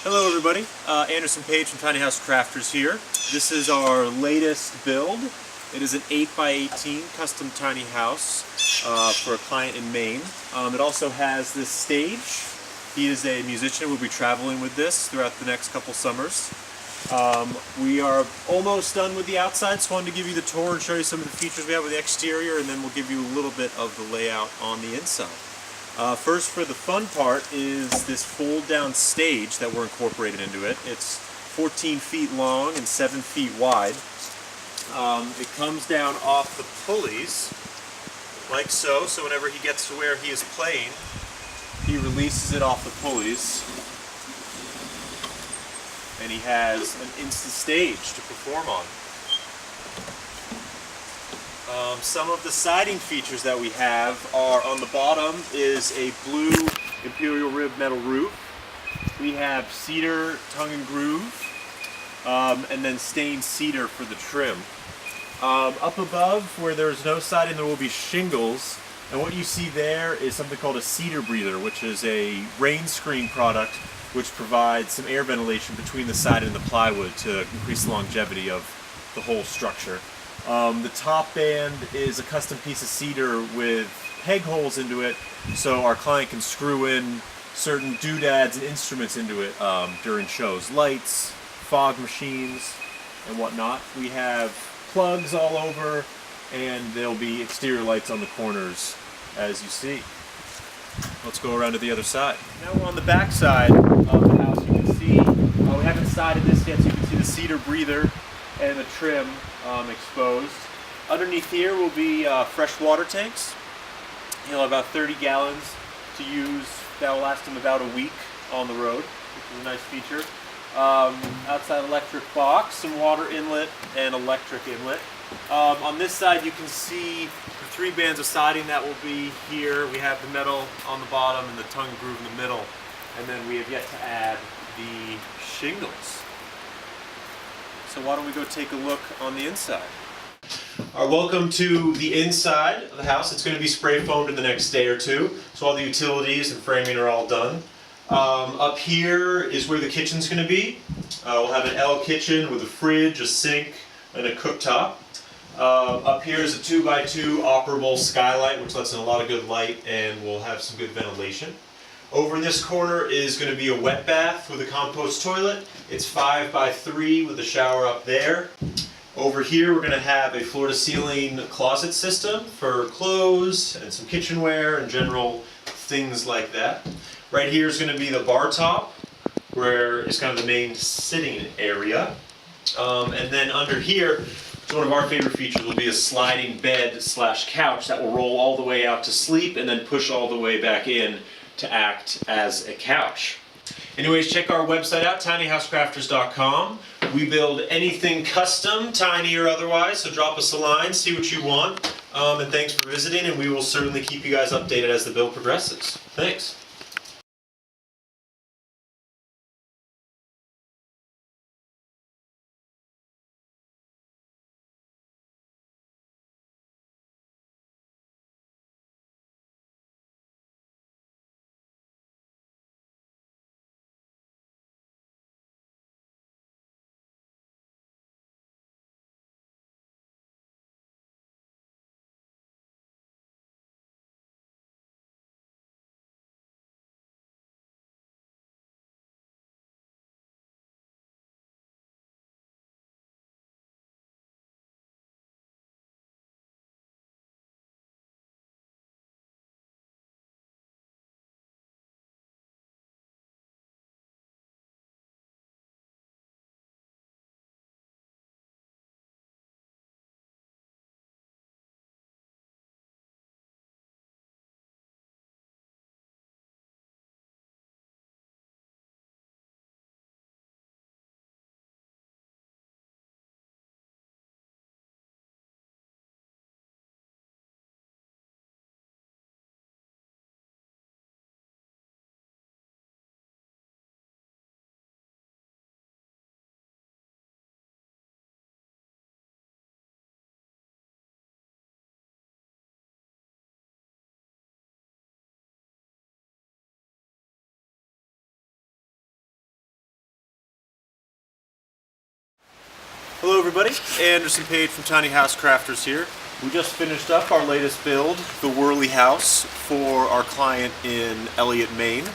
Hello everybody, Anderson Page from Tiny House Crafters here. This is our latest build. It is an 8x18 custom tiny house for a client in Maine. It also has this stage. He is a musician. We'll be traveling with this throughout the next couple summers. We are almost done with the outside, so I wanted to give you the tour and show you some of the features we have with the exterior, and then we'll give you a little bit of the layout on the inside. First, for the fun part, is this fold-down stage that we're incorporated into it. It's 14 feet long and 7 feet wide. It comes down off the pulleys, like so. So whenever he gets to where he is playing, he releases it off the pulleys, and he has an instant stage to perform on. Some of the siding features that we have are, on the bottom is a blue imperial rib metal roof. We have cedar tongue and groove, and then stained cedar for the trim. Up above, where there's no siding, there will be shingles, and what you see there is something called a cedar breather, which is a rain screen product which provides some air ventilation between the siding and the plywood to increase the longevity of the whole structure. The top band is a custom piece of cedar with peg holes into it, so our client can screw in certain doodads and instruments into it during shows. Lights, fog machines, and whatnot. We have plugs all over, and there'll be exterior lights on the corners, as you see. Let's go around to the other side. Now we're on the back side of the house. You can see, we haven't sided this yet, so you can see the cedar breather and the trim exposed. Underneath here will be fresh water tanks. He'll have about 30 gallons to use. That will last him about a week on the road, which is a nice feature. Outside electric box, some water inlet and electric inlet. On this side you can see the 3 bands of siding that will be here. We have the metal on the bottom and the tongue and groove in the middle. And then we have yet to add the shingles. So why don't we go take a look on the inside. Welcome to the inside of the house. It's going to be spray foamed in the next day or two, so all the utilities and framing are all done. Up here is where the kitchen's going to be. We'll have an L kitchen with a fridge, a sink, and a cooktop. Up here is a 2x2 operable skylight, which lets in a lot of good light, and we'll have some good ventilation. Over in this corner is going to be a wet bath with a compost toilet. It's 5x3 with a shower up there. Over here we're going to have a floor-to-ceiling closet system for clothes and some kitchenware and general things like that. Right here is going to be the bar top, where it's kind of the main sitting area. And then under here, one of our favorite features will be a sliding bed / couch that will roll all the way out to sleep and then push all the way back in to act as a couch. Anyways, check our website out, tinyhousecrafters.com. We build anything custom, tiny or otherwise, so drop us a line, see what you want, and thanks for visiting, and we will certainly keep you guys updated as the build progresses. Thanks. Hello everybody, Anderson Page from Tiny House Crafters here. We just finished up our latest build, the Whirly House, for our client in Elliott, Maine.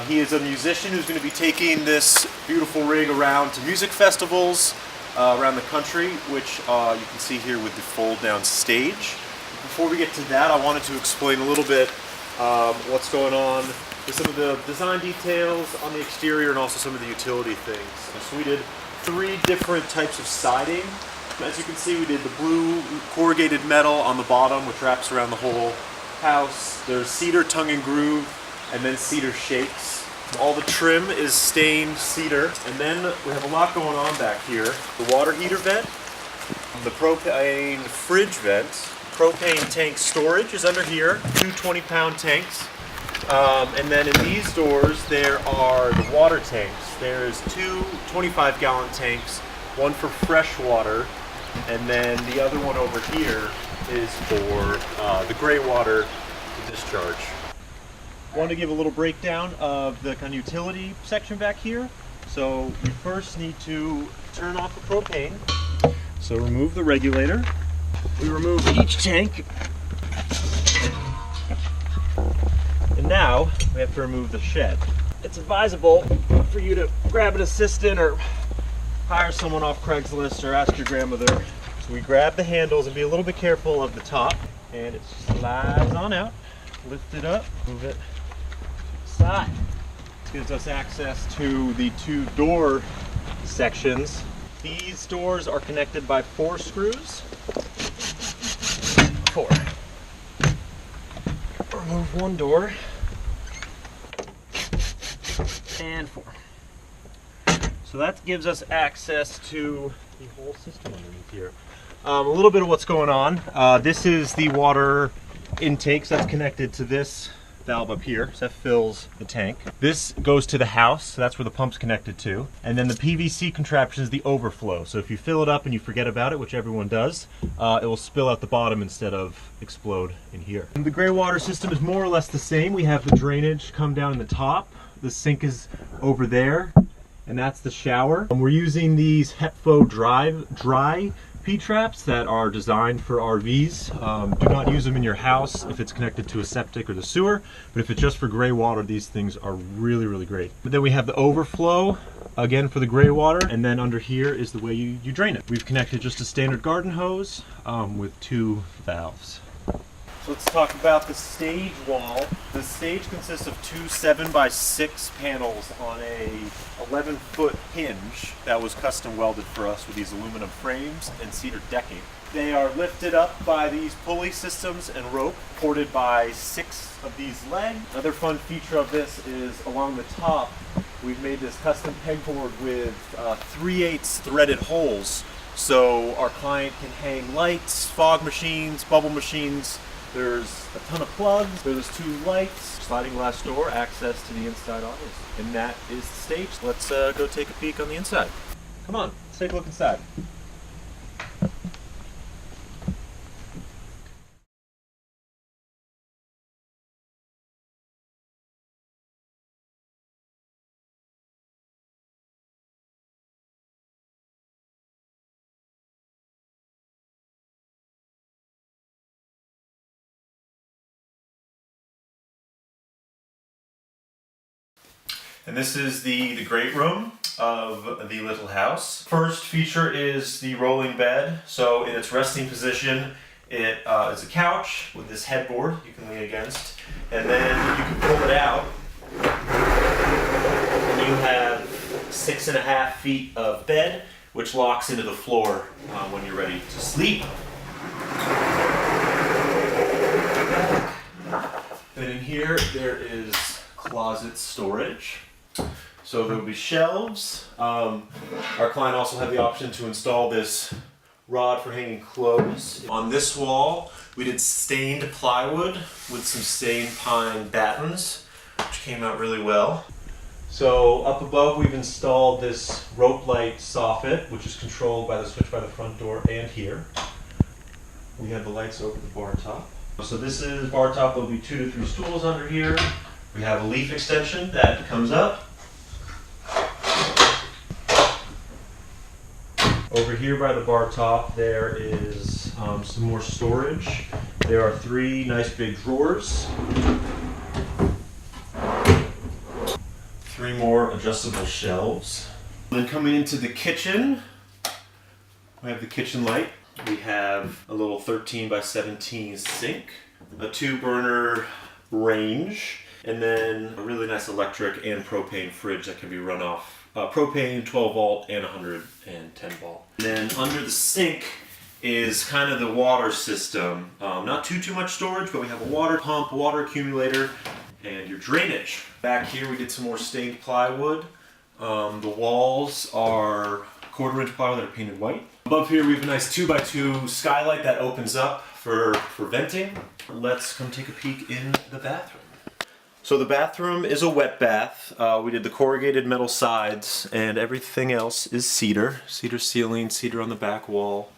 He is a musician who's going to be taking this beautiful rig around to music festivals around the country, which you can see here with the fold-down stage. Before we get to that, I wanted to explain a little bit what's going on with some of the design details on the exterior and also some of the utility things. So we did 3 different types of siding. As you can see, we did the blue corrugated metal on the bottom, which wraps around the whole house. There's cedar tongue and groove, and then cedar shakes. All the trim is stained cedar, and then we have a lot going on back here. The water heater vent, the propane fridge vent, propane tank storage is under here, 2 20-pound tanks. And then in these doors there are the water tanks. There's 2 25-gallon tanks, one for fresh water, and then the other one over here is for the gray water to discharge. I want to give a little breakdown of the kind of utility section back here. So you first need to turn off the propane. So remove the regulator. We remove each tank. And now we have to remove the shed. It's advisable for you to grab an assistant or hire someone off Craigslist or ask your grandmother. So we grab the handles and be a little bit careful of the top, and it slides on out. Lift it up, move it to the side. This gives us access to the 2 door sections. These doors are connected by 4 screws. 4. Remove 1 door. And 4. So that gives us access to the whole system underneath here. A little bit of what's going on. This is the water intake, so that's connected to this valve up here, so that fills the tank. This goes to the house, so that's where the pump's connected to. And then the PVC contraption is the overflow. So if you fill it up and you forget about it, which everyone does, it will spill out the bottom instead of explode in here. And the gray water system is more or less the same. We have the drainage come down in the top. The sink is over there, and that's the shower. And we're using these HEPFO dry P-traps that are designed for RVs. Do not use them in your house if it's connected to a septic or the sewer, but if it's just for gray water, these things are really, really great. But then we have the overflow, again for the gray water, and then under here is the way you drain it. We've connected just a standard garden hose with 2 valves. So let's talk about the stage wall. The stage consists of 2 7x6 panels on a 11-foot hinge that was custom welded for us with these aluminum frames and cedar decking. They are lifted up by these pulley systems and rope, supported by 6 of these legs. Another fun feature of this is along the top, we've made this custom pegboard with 3/8 threaded holes, so our client can hang lights, fog machines, bubble machines. There's a ton of plugs, there's 2 lights, sliding glass door, access to the inside office. And that is the stage. Let's go take a peek on the inside. Come on, let's take a look inside. And this is the great room of the little house. First feature is the rolling bed. So in its resting position, it is a couch with this headboard you can lean against. And then you can pull it out and you have 6.5 feet of bed, which locks into the floor when you're ready to sleep. And in here, there is closet storage. So there will be shelves. Our client also had the option to install this rod for hanging clothes. On this wall, we did stained plywood with some stained pine battens, which came out really well. So up above, we've installed this rope light soffit, which is controlled by the switch by the front door and here. We have the lights over the bar top. So this is bar top. There'll be 2 to 3 stools under here. We have a leaf extension that comes up. Over here by the bar top, there is some more storage. There are 3 nice big drawers. 3 more adjustable shelves. Then coming into the kitchen, we have the kitchen light. We have a little 13 by 17 sink, a 2-burner range, and then a really nice electric and propane fridge that can be run off propane 12 volt and 110 volt. And then under the sink is kind of the water system. Not too much storage, but we have a water pump, a water accumulator, and your drainage. Back here we did some more stained plywood. The walls are 1/4 inch plywood that are painted white. Above here we have a nice 2x2 skylight that opens up for venting. Let's come take a peek in the bathroom. So the bathroom is a wet bath. We did the corrugated metal sides, and everything else is cedar. Cedar ceiling, cedar on the back wall.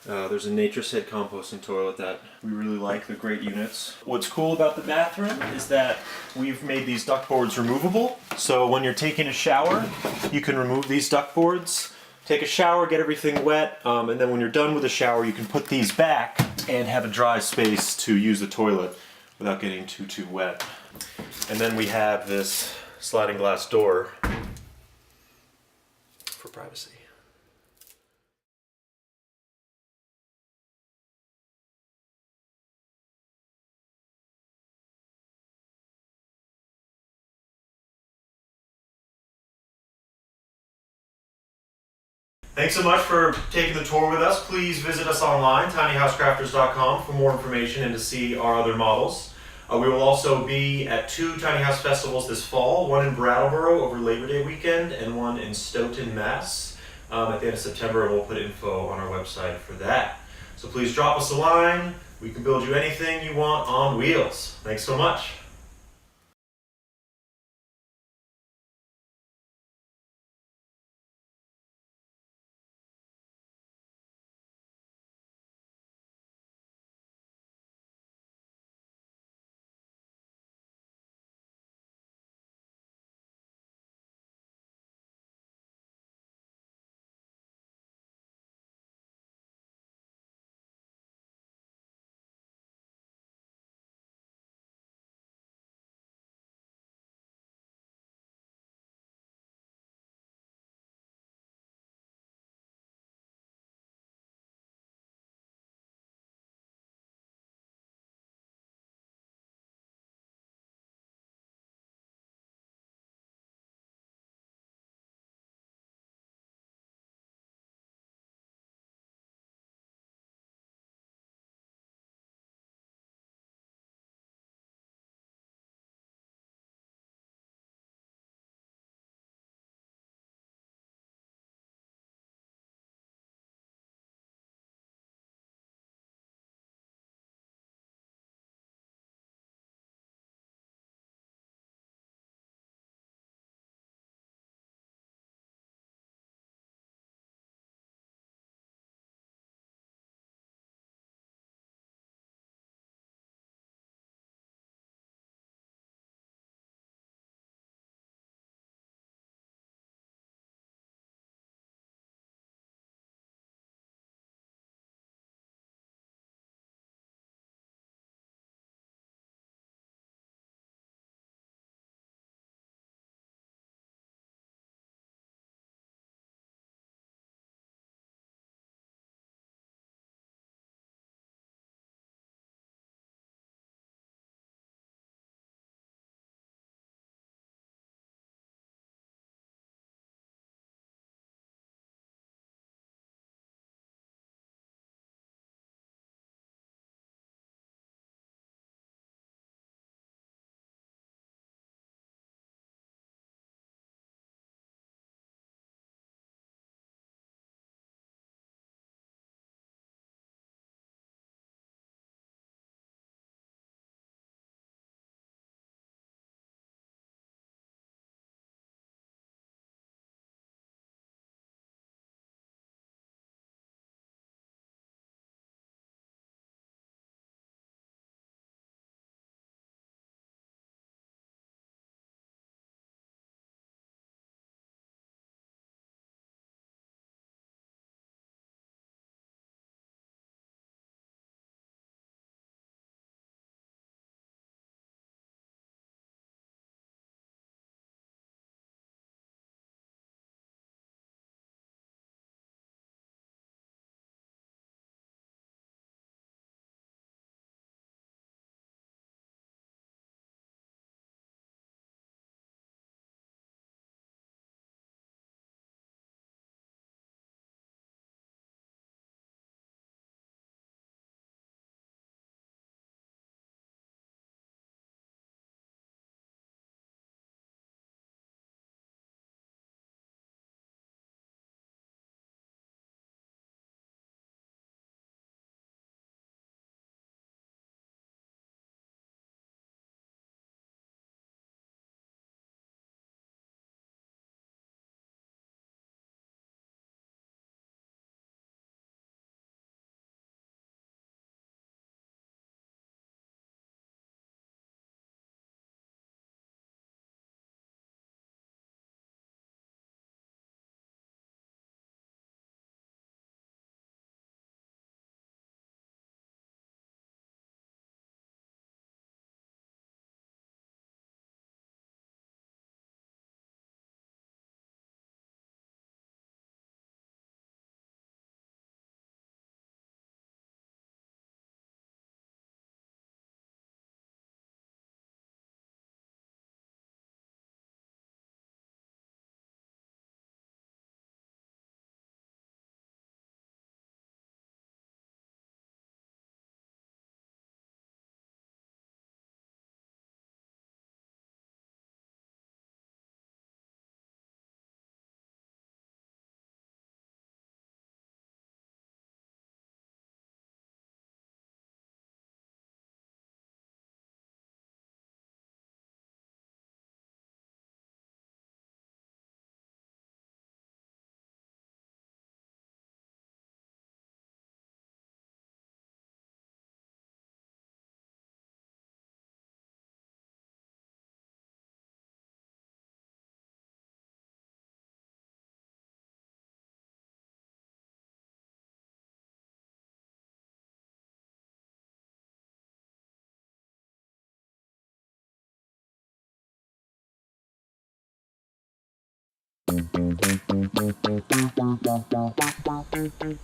There's a Nature's Head composting toilet that we really like. They're great units. What's cool about the bathroom is that we've made these duct boards removable. So when you're taking a shower, you can remove these duct boards, take a shower, get everything wet, and then when you're done with the shower, you can put these back and have a dry space to use the toilet without getting too wet. And then we have this sliding glass door for privacy. Thanks so much for taking the tour with us. Please visit us online, tinyhousecrafters.com, for more information and to see our other models. We will also be at 2 tiny house festivals this fall, one in Brattleboro over Labor Day weekend and one in Stoughton, Mass. At the end of September, and we'll put info on our website for that. So please drop us a line. We can build you anything you want on wheels. Thanks so much.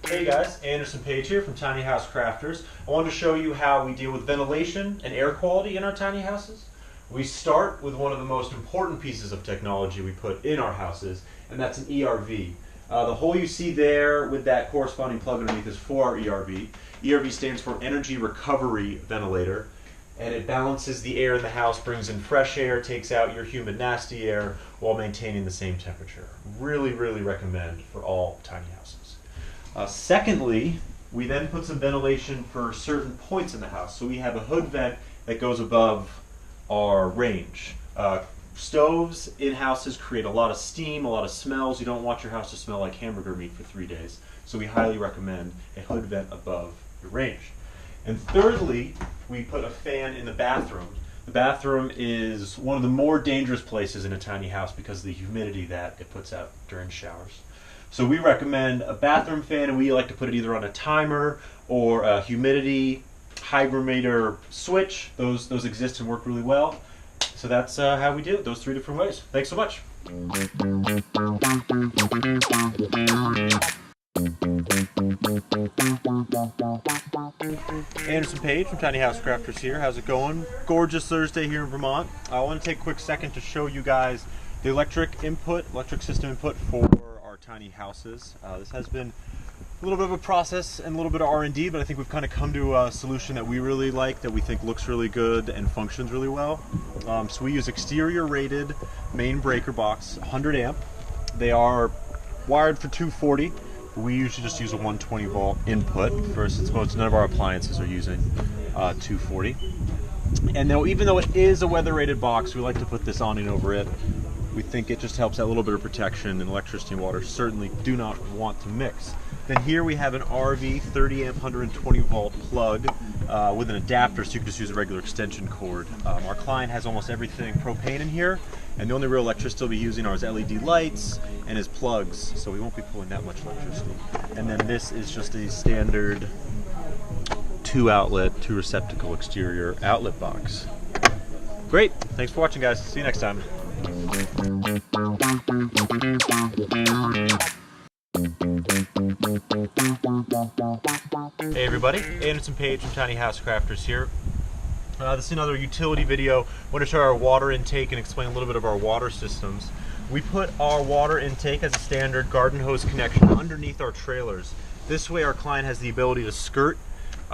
Hey guys, Anderson Page here from Tiny House Crafters. I wanted to show you how we deal with ventilation and air quality in our tiny houses. We start with one of the most important pieces of technology we put in our houses, and that's an ERV. The hole you see there with that corresponding plug underneath is for our ERV. ERV stands for Energy Recovery Ventilator, and it balances the air in the house, brings in fresh air, takes out your humid, nasty air while maintaining the same temperature. Really, really recommend for all tiny houses. Secondly, we then put some ventilation for certain points in the house. So we have a hood vent that goes above our range. Stoves in houses create a lot of steam, a lot of smells. You don't want your house to smell like hamburger meat for 3 days. So we highly recommend a hood vent above your range. And thirdly, we put a fan in the bathroom. The bathroom is one of the more dangerous places in a tiny house because of the humidity that it puts out during showers. So we recommend a bathroom fan, and we like to put it either on a timer or a humidity hygrometer switch. Those exist and work really well. So that's how we do it, those 3 different ways. Thanks so much. Anderson Page from Tiny House Crafters here. How's it going? Gorgeous Thursday here in Vermont. I want to take a quick second to show you guys the electric system input for our tiny houses. This has been a little bit of a process and a little bit of R&D, but I think we've kind of come to a solution that we really like, that we think looks really good and functions really well. So we use exterior rated main breaker box, 100 amp. They are wired for 240. We usually just use a 120 volt input since none of our appliances are using 240. And now, even though it is a weather rated box, we like to put this awning over it. We think it just helps out a little bit of protection, and electricity and water certainly do not want to mix. Then here we have an RV 30 amp 120 volt plug with an adapter, so you can just use a regular extension cord. Our client has almost everything propane in here, and the only real electricity he'll be using are his LED lights and his plugs, so we won't be pulling that much electricity. And then this is just a standard 2 receptacle exterior outlet box. Great, thanks for watching guys, see you next time. Hey everybody, Anderson Page from Tiny House Crafters here. This is another utility video. I want to show our water intake and explain a little bit of our water systems. We put our water intake as a standard garden hose connection underneath our trailers. This way our client has the ability to skirt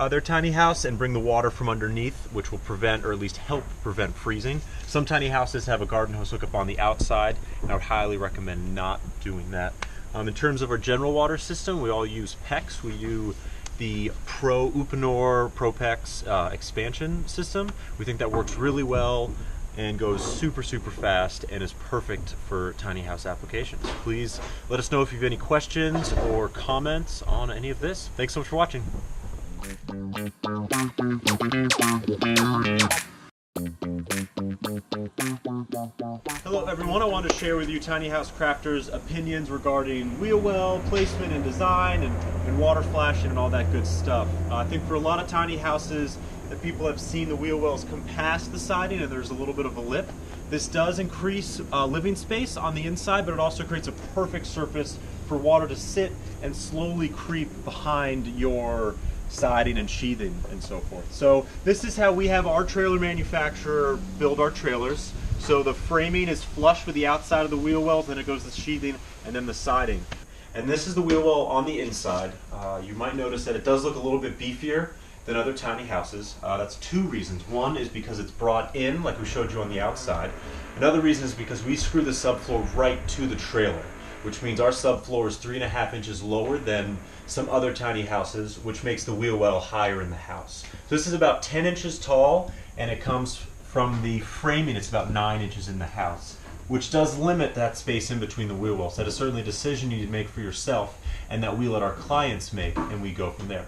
their tiny house and bring the water from underneath, which will prevent, or at least help prevent, freezing. Some tiny houses have a garden hose hookup on the outside, and I would highly recommend not doing that. In terms of our general water system, we all use PEX. We use the Uponor ProPEX expansion system. We think that works really well and goes super fast and is perfect for tiny house applications. Please let us know if you have any questions or comments on any of this. Thanks so much for watching. Hello everyone, I wanted to share with you Tiny House Crafters' opinions regarding wheel well placement and design and water flashing and all that good stuff. I think for a lot of tiny houses that people have seen the wheel wells come past the siding and there's a little bit of a lip. This does increase living space on the inside, but it also creates a perfect surface for water to sit and slowly creep behind your siding and sheathing and so forth. So this is how we have our trailer manufacturer build our trailers. So the framing is flush with the outside of the wheel wells, then it goes the sheathing and then the siding. And this is the wheel well on the inside. You might notice that it does look a little bit beefier than other tiny houses. That's 2 reasons. One is because it's brought in like we showed you on the outside. Another reason is because we screw the subfloor right to the trailer, which means our subfloor is 3.5 inches lower than some other tiny houses, which makes the wheel well higher in the house. So this is about 10 inches tall, and it comes from the framing, it's about 9 inches in the house, which does limit that space in between the wheel wells. That is certainly a decision you need to make for yourself, and that we let our clients make, and we go from there.